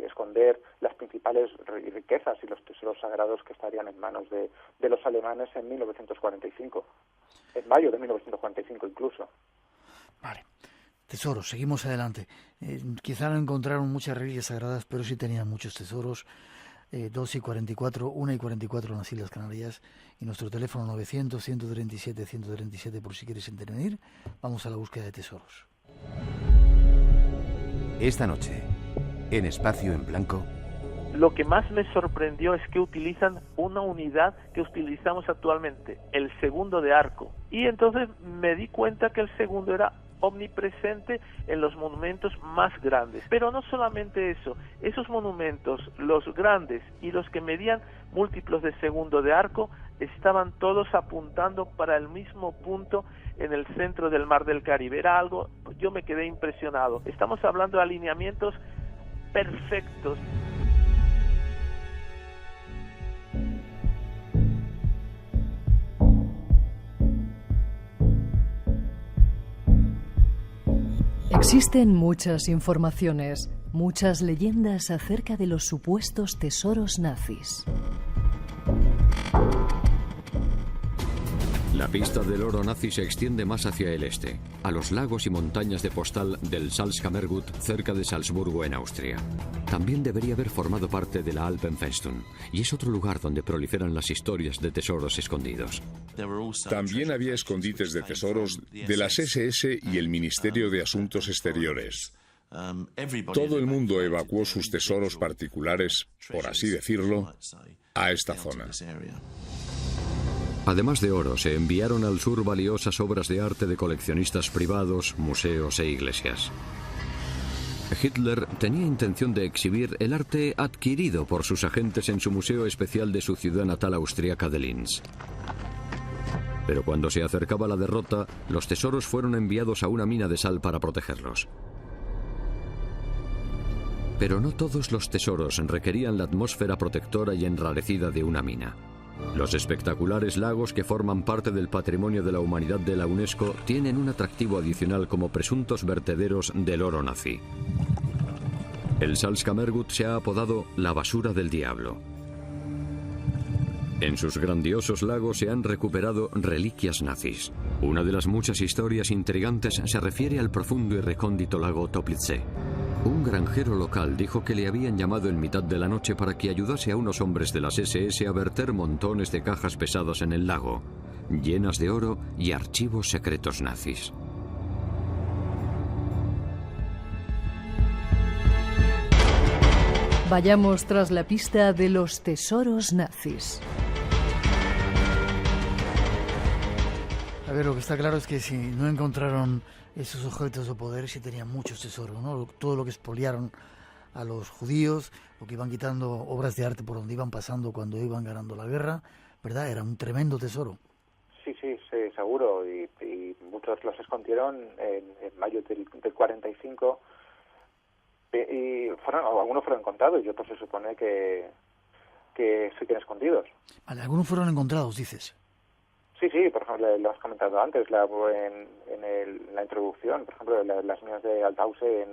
esconder las principales riquezas y los tesoros sagrados que estarían en manos de los alemanes en 1945, en mayo de 1945 incluso. Vale. Tesoros, seguimos adelante. Quizá no encontraron muchas reliquias sagradas, pero sí tenían muchos tesoros. 2 y 44, 1 y 44 en las Islas Canarias, y nuestro teléfono 900-137-137 por si quieres intervenir. Vamos a la búsqueda de tesoros. Esta noche, en Espacio en Blanco. Lo que más me sorprendió es que utilizan una unidad que utilizamos actualmente, el segundo de arco. Y entonces me di cuenta que el segundo era omnipresente en los monumentos más grandes. Pero no solamente eso, esos monumentos, los grandes y los que medían múltiplos de segundo de arco, estaban todos apuntando para el mismo punto en el centro del Mar del Caribe. Era algo, yo me quedé impresionado. Estamos hablando de alineamientos perfectos. Existen muchas informaciones, muchas leyendas acerca de los supuestos tesoros nazis. La pista del oro nazi se extiende más hacia el este, a los lagos y montañas de postal del Salzkammergut, cerca de Salzburgo, en Austria. También debería haber formado parte de la Alpenfestung, y es otro lugar donde proliferan las historias de tesoros escondidos. También había escondites de tesoros de las SS y el Ministerio de Asuntos Exteriores. Todo el mundo evacuó sus tesoros particulares, por así decirlo, a esta zona. Además de oro, se enviaron al sur valiosas obras de arte de coleccionistas privados, museos e iglesias. Hitler tenía intención de exhibir el arte adquirido por sus agentes en su museo especial de su ciudad natal austríaca de Linz. Pero cuando se acercaba la derrota, los tesoros fueron enviados a una mina de sal para protegerlos. Pero no todos los tesoros requerían la atmósfera protectora y enrarecida de una mina. Los espectaculares lagos que forman parte del patrimonio de la humanidad de la UNESCO tienen un atractivo adicional como presuntos vertederos del oro nazi. El Salzkammergut se ha apodado la basura del diablo. En sus grandiosos lagos se han recuperado reliquias nazis. Una de las muchas historias intrigantes se refiere al profundo y recóndito lago Toplice. Un granjero local dijo que le habían llamado en mitad de la noche para que ayudase a unos hombres de las SS a verter montones de cajas pesadas en el lago, llenas de oro y archivos secretos nazis. Vayamos tras la pista de los tesoros nazis. A ver, lo que está claro es que si no encontraron esos objetos de poder, sí tenían muchos tesoros, ¿no? Todo lo que expoliaron a los judíos, lo que iban quitando obras de arte por donde iban pasando cuando iban ganando la guerra, ¿verdad? Era un tremendo tesoro. Sí, seguro, y muchos los escondieron en mayo del 45, y algunos fueron encontrados y otros se supone que siguen escondidos. Vale, algunos fueron encontrados, dices. Sí, por ejemplo, lo has comentado antes, en la introducción, por ejemplo, las minas de Altausse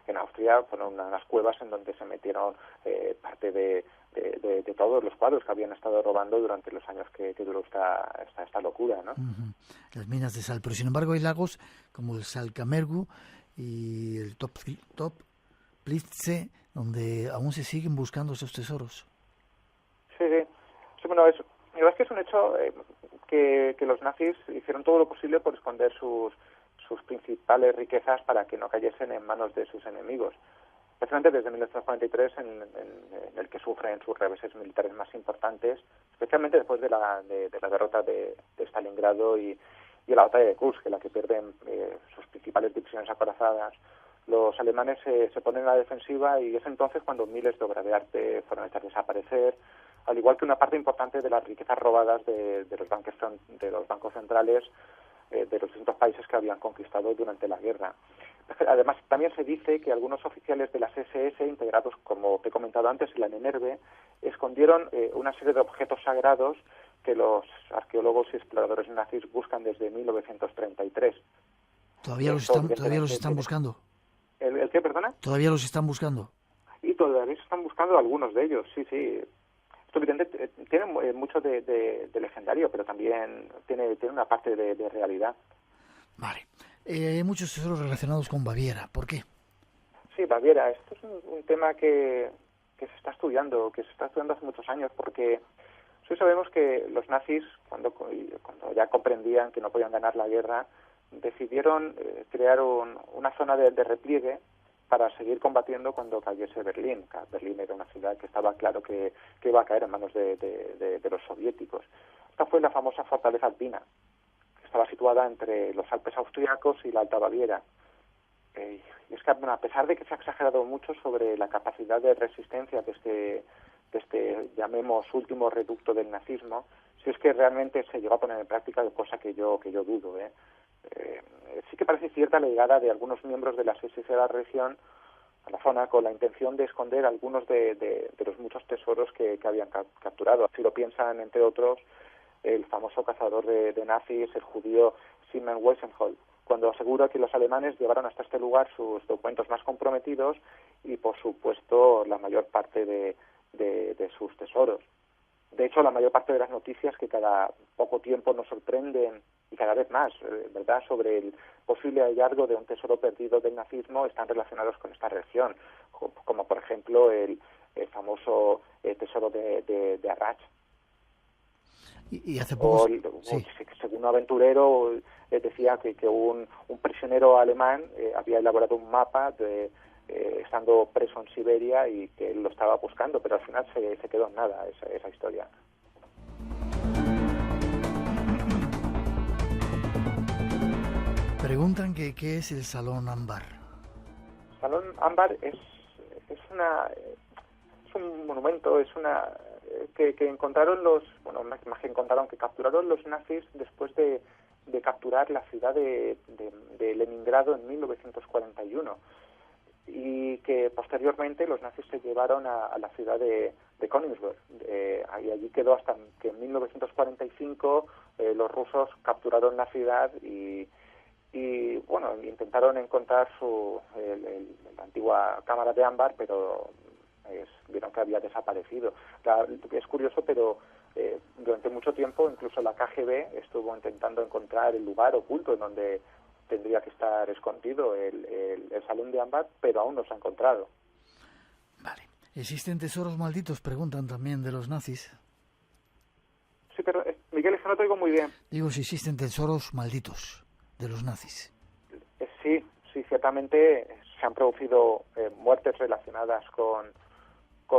en Austria fueron unas cuevas en donde se metieron parte de todos los cuadros que habían estado robando durante los años que duró esta locura, ¿no? Las minas de sal, pero sin embargo hay lagos como el Salzkammergut y el Toplice, donde aún se siguen buscando esos tesoros. Sí, bueno, la verdad es que es un hecho que los nazis hicieron todo lo posible por esconder sus principales riquezas para que no cayesen en manos de sus enemigos. Especialmente desde 1943, en el que sufren sus reveses militares más importantes, especialmente después de la derrota de Stalingrado y la batalla de Kursk, en la que pierden sus principales divisiones acorazadas. Los alemanes se ponen a la defensiva y es entonces cuando miles de obras de arte fueron hechas desaparecer, al igual que una parte importante de las riquezas robadas de los bancos centrales de los distintos países que habían conquistado durante la guerra. Además, también se dice que algunos oficiales de las SS, integrados, como te he comentado antes, en la NNRV, escondieron una serie de objetos sagrados que los arqueólogos y exploradores nazis buscan desde 1933. ¿Todavía los están buscando? ¿El qué, perdona? ¿Todavía los están buscando? Y todavía se están buscando algunos de ellos, sí. Esto evidentemente tiene mucho de legendario, pero también tiene una parte de realidad. Vale. Hay muchos tesoros relacionados con Baviera. ¿Por qué? Sí, Baviera. Esto es un tema que se está estudiando hace muchos años, porque sí sabemos que los nazis, cuando ya comprendían que no podían ganar la guerra, decidieron crear una zona de repliegue para seguir combatiendo cuando cayese Berlín. Berlín era una ciudad que estaba claro que iba a caer en manos de los soviéticos. Esta fue la famosa fortaleza alpina, que estaba situada entre los Alpes austriacos y la Alta Baviera. Y es que a pesar de que se ha exagerado mucho sobre la capacidad de resistencia de este llamemos último reducto del nazismo, si es que realmente se llegó a poner en práctica, cosa que yo dudo, sí que parece cierta la llegada de algunos miembros de la SS a la región, a la zona, con la intención de esconder algunos de los muchos tesoros que habían capturado. Así lo piensan, entre otros, el famoso cazador de nazis, el judío Simon Wiesenthal, cuando asegura que los alemanes llevaron hasta este lugar sus documentos más comprometidos y, por supuesto, la mayor parte de sus tesoros. De hecho, la mayor parte de las noticias que cada poco tiempo nos sorprenden, y cada vez más, ¿verdad?, sobre el posible hallazgo de un tesoro perdido del nazismo están relacionados con esta región, como por ejemplo el famoso tesoro de Arrach. Y hace poco... Según un aventurero, decía que un prisionero alemán había elaborado un mapa estando preso en Siberia y que él lo estaba buscando, pero al final se quedó en nada esa historia. Preguntan que qué es el Salón Ámbar. El Salón Ámbar es un monumento, que encontraron que capturaron los nazis después de capturar la ciudad de Leningrado en 1941, y que posteriormente los nazis se llevaron a la ciudad de Königsberg. Y allí quedó hasta que en 1945 los rusos capturaron la ciudad y intentaron encontrar la antigua cámara de ámbar, pero vieron que había desaparecido. Es curioso, pero durante mucho tiempo incluso la KGB estuvo intentando encontrar el lugar oculto en donde tendría que estar escondido el Salón de Ámbar, pero aún no se ha encontrado. Vale. ¿Existen tesoros malditos? Preguntan también de los nazis. Sí, pero Miguel, es que no te oigo muy bien. Digo, si existen tesoros malditos de los nazis. Sí, ciertamente se han producido muertes relacionadas con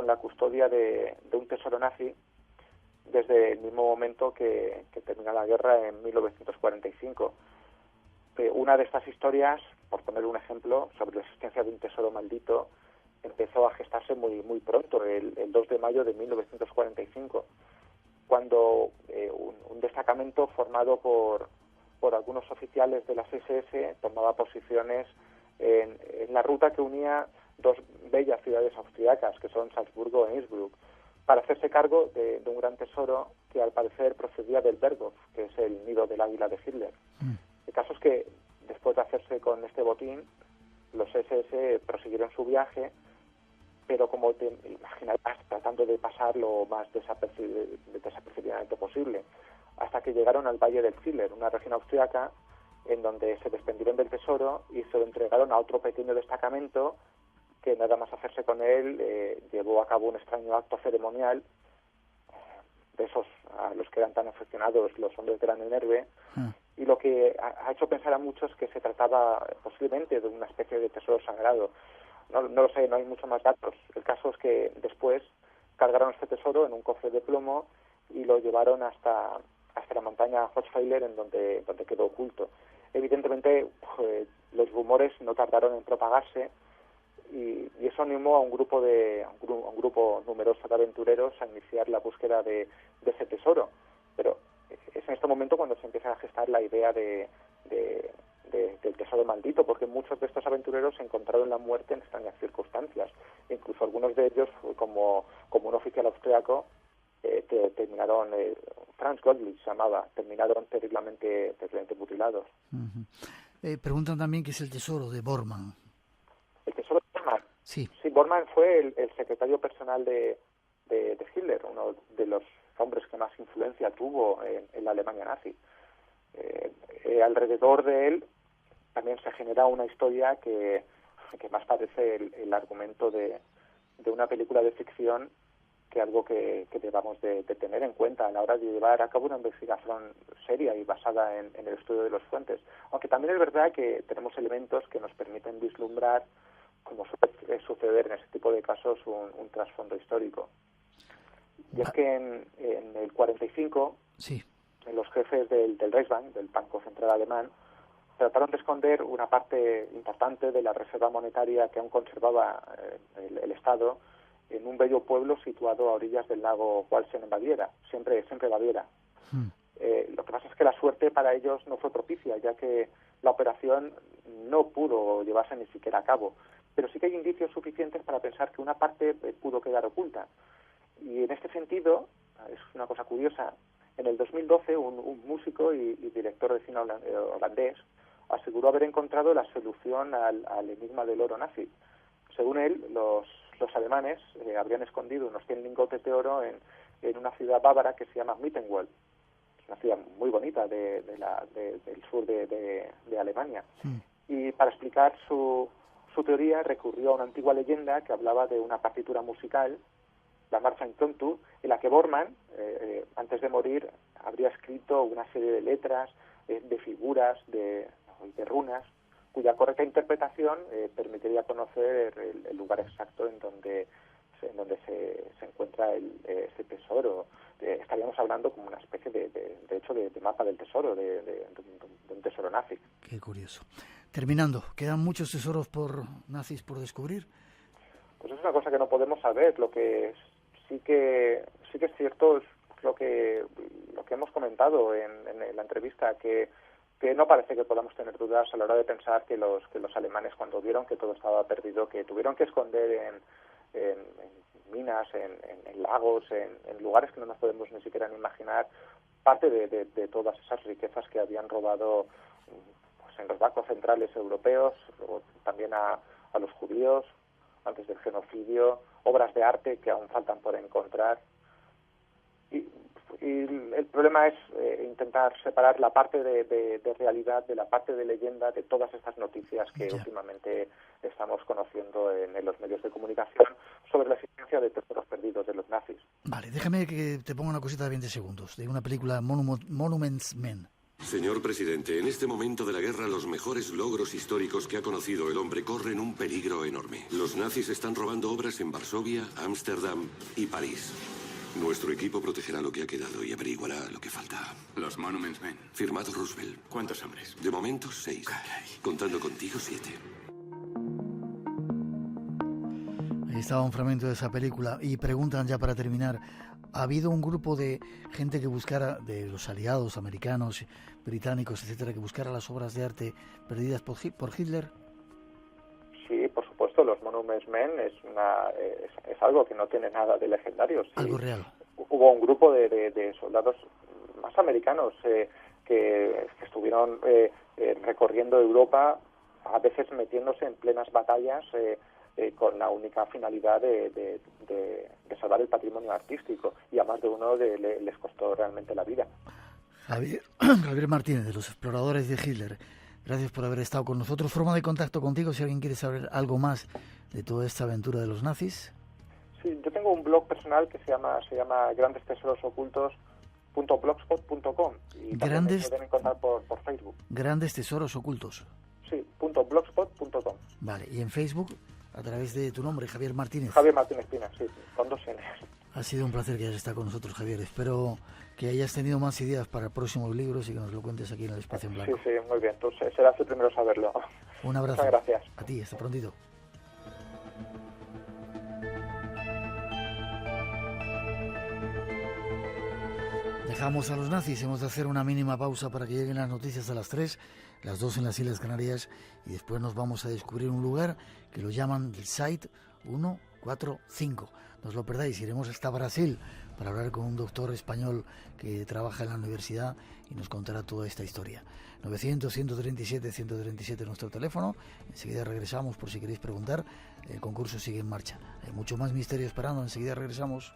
la custodia de un tesoro nazi desde el mismo momento que termina la guerra en 1945. Una de estas historias, por poner un ejemplo, sobre la existencia de un tesoro maldito, empezó a gestarse muy pronto, el 2 de mayo de 1945, cuando un destacamento formado por algunos oficiales de las SS tomaba posiciones en la ruta que unía dos bellas ciudades austriacas, que son Salzburgo e Innsbruck, para hacerse cargo de un gran tesoro que al parecer procedía del Berghof, que es el nido del águila de Hitler. El caso es que después de hacerse con este botín, los SS prosiguieron su viaje, pero como te imaginarás, tratando de pasar lo más desapercibidamente posible, hasta que llegaron al Valle del Ziller, una región austriaca, en donde se desprendieron del tesoro y se lo entregaron a otro pequeño destacamento que, nada más hacerse con él, llevó a cabo un extraño acto ceremonial, de esos a los que eran tan aficionados los hombres de la Nerve, y lo que ha hecho pensar a muchos que se trataba posiblemente de una especie de tesoro sagrado. No lo sé, no hay muchos más datos. El caso es que después cargaron este tesoro en un cofre de plomo y lo llevaron hasta la montaña Hochfeiler, en donde quedó oculto. Evidentemente, los rumores no tardaron en propagarse y eso animó a un grupo numeroso de aventureros a iniciar la búsqueda de ese tesoro. Pero es en este momento cuando se empieza a gestar la idea del tesoro maldito, porque muchos de estos aventureros encontraron la muerte en extrañas circunstancias. Incluso algunos de ellos, como un oficial austriaco, terminaron, Franz Gottlieb se llamaba, terminaron terriblemente mutilados. Preguntan también qué es el tesoro de Bormann. ¿El tesoro de Bormann? Sí. Sí, Bormann fue el secretario personal de Hitler, uno de los hombres que más influencia tuvo en la Alemania nazi. Alrededor de él también se genera una historia que más parece el argumento de una película de ficción que algo que debamos de tener en cuenta a la hora de llevar a cabo una investigación seria y basada en el estudio de las fuentes. Aunque también es verdad que tenemos elementos que nos permiten vislumbrar, como suele suceder en ese tipo de casos, un trasfondo histórico. Y es que en el 45, sí, los jefes del Reichsbank, del Banco Central Alemán, trataron de esconder una parte importante de la reserva monetaria que aún conservaba el Estado en un bello pueblo situado a orillas del lago Walsen en Baviera, siempre Baviera. Lo que pasa es que la suerte para ellos no fue propicia, ya que la operación no pudo llevarse ni siquiera a cabo. Pero sí que hay indicios suficientes para pensar que una parte pudo quedar oculta. Y en este sentido, es una cosa curiosa, en el 2012 un músico y director de cine holandés aseguró haber encontrado la solución al enigma del oro nazi. Según él, los alemanes habrían escondido unos 100 lingotes de oro en en una ciudad bávara que se llama Mittenwald. Es una ciudad muy bonita del sur de Alemania. Y para explicar su teoría recurrió a una antigua leyenda que hablaba de una partitura musical, la Marcha Impromptu, en la que Bormann, antes de morir, habría escrito una serie de letras, de figuras, de runas, cuya correcta interpretación permitiría conocer el lugar exacto en donde se encuentra ese tesoro. Estaríamos hablando como una especie de mapa del tesoro, de un tesoro nazi. Qué curioso. Terminando, ¿quedan muchos tesoros nazis por descubrir? Pues es una cosa que no podemos saber. Lo que sí que es cierto es lo que hemos comentado en la entrevista, que no parece que podamos tener dudas a la hora de pensar que los alemanes, cuando vieron que todo estaba perdido, que tuvieron que esconder en minas, en lagos, en lugares que no nos podemos ni siquiera ni imaginar, parte de todas esas riquezas que habían robado pues, en los bancos centrales europeos, luego también a los judíos, antes del genocidio, obras de arte que aún faltan por encontrar. Y el problema es intentar separar la parte de realidad de la parte de leyenda de todas estas noticias que últimamente estamos conociendo en los medios de comunicación sobre la existencia de tesoros perdidos de los nazis. Vale, déjame que te ponga una cosita de 20 segundos, de una película Monuments Men. Señor presidente, en este momento de la guerra los mejores logros históricos que ha conocido el hombre corren un peligro enorme. Los nazis están robando obras en Varsovia, Ámsterdam y París. Nuestro equipo protegerá lo que ha quedado y averiguará lo que falta. Los Monuments Men. Firmado Roosevelt. ¿Cuántos hombres? De momento 6. Caray. Contando contigo 7. Ahí estaba un fragmento de esa película. Y preguntan ya para terminar, ¿ha habido un grupo de gente que buscara, de los aliados americanos, británicos, etcétera, que buscara las obras de arte perdidas por Hitler? Sí, por supuesto, los Monuments Men es algo que no tiene nada de legendario. Sí. Algo real. Hubo un grupo de soldados más americanos que estuvieron recorriendo Europa, a veces metiéndose en plenas batallas con la única finalidad de salvar el patrimonio artístico, y a más de uno les costó realmente la vida. Javier Martínez, de los exploradores de Hitler, gracias por haber estado con nosotros. Forma de contacto contigo si alguien quiere saber algo más de toda esta aventura de los nazis. Sí, yo tengo un blog personal que se llama grandestesorosOcultos.blogspot.com y también me pueden encontrar por Facebook. Grandes Tesoros Ocultos. Sí, .blogspot.com. Vale, y en Facebook, a través de tu nombre, Javier Martínez. Javier Martínez Pina, sí, con 2 N's. Ha sido un placer que hayas estado con nosotros, Javier. Espero que hayas tenido más ideas para próximos libros y que nos lo cuentes aquí en el Espacio en Blanco. Sí, muy bien. Entonces serás el primero a saberlo. Un abrazo. Muchas gracias. A ti, hasta prontito. Dejamos a los nazis, hemos de hacer una mínima pausa para que lleguen las noticias a las 3, las 2 en las Islas Canarias, y después nos vamos a descubrir un lugar que lo llaman el Site 145. No os lo perdáis, iremos hasta Brasil para hablar con un doctor español que trabaja en la universidad y nos contará toda esta historia. 900-137-137 nuestro teléfono. Enseguida regresamos por si queréis preguntar. El concurso sigue en marcha. Hay mucho más misterio esperando. Enseguida regresamos.